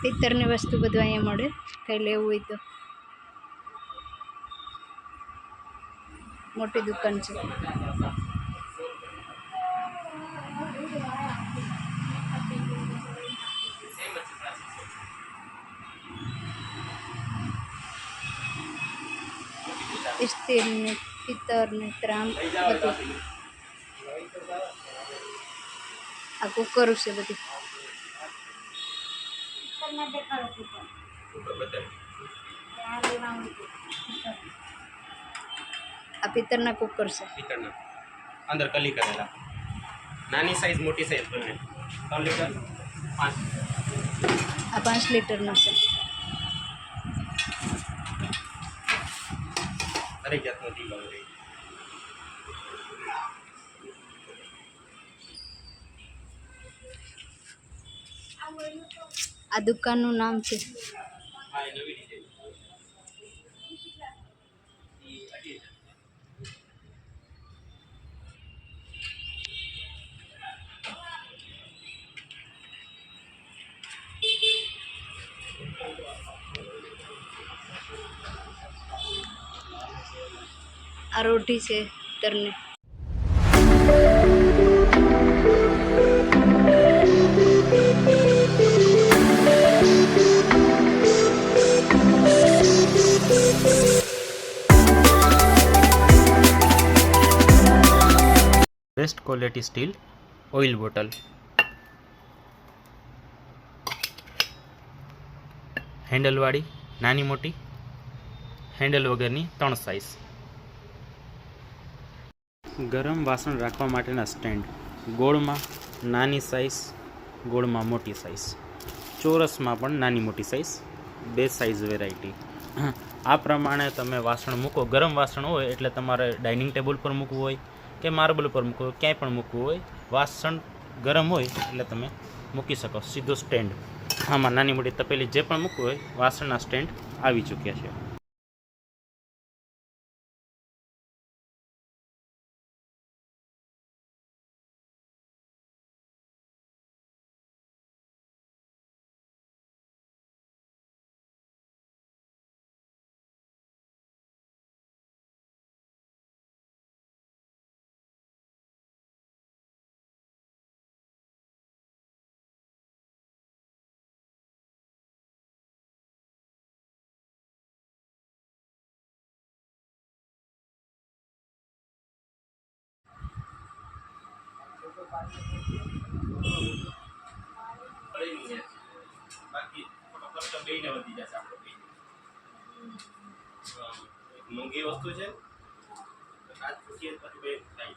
પિત્તરની વસ્તુ બધું અહીંયા મળે, કંઈ લેવું હોય તો. મોટી દુકાન છે. સ્ટીલ ને પિત્તર ને ત્રાંબ બધું. આ કુકર છે બધી. આ પિત્તરના કુકર છે. પિત્તરના અંદર કલી કરેલા, નાની સાઈઝ મોટી સાઈઝ બંને. 3 લીટર 5. આ 5 લીટરનો છે. દરેક જાતનો દીવો રહે. આ દુકાનનું નામ છે. હા, એ નવી ડિઝાઇન. આ રોટી છે પિત્તરની. Best quality steel oil bottle. હેન્ડલવાળી નાની મોટી, હેન્ડલ વગરની 3 સાઇઝ. ગરમ વાસણ રાખવા માટેના સ્ટેન્ડ. ગોળમાં નાની સાઇઝ, ગોળમાં મોટી સાઇઝ, ચોરસમાં પણ નાની મોટી સાઇઝ, 2 સાઇઝ વેરાયટી. આ પ્રમાણે તમે વાસણ મૂકો. ગરમ વાસણ હોય એટલે તમારે ડાઇનિંગ ટેબલ પર મૂકવું હોય કે માર્બલ પર મૂકવું હોય, ક્યાંય પણ મૂકવું હોય, વાસણ ગરમ હોય એટલે તમે મૂકી શકો. સીધો સ્ટેન્ડ. આમાં નાની મોટી તપેલી જે પણ મૂકવું હોય, વાસણના સ્ટેન્ડ આવી ચૂક્યા છે. બાકી ખર્ચો બેને વધી જશે. આપણો મોંઘી વસ્તુ છે, આજ પૂછીએ પછી બે થાય.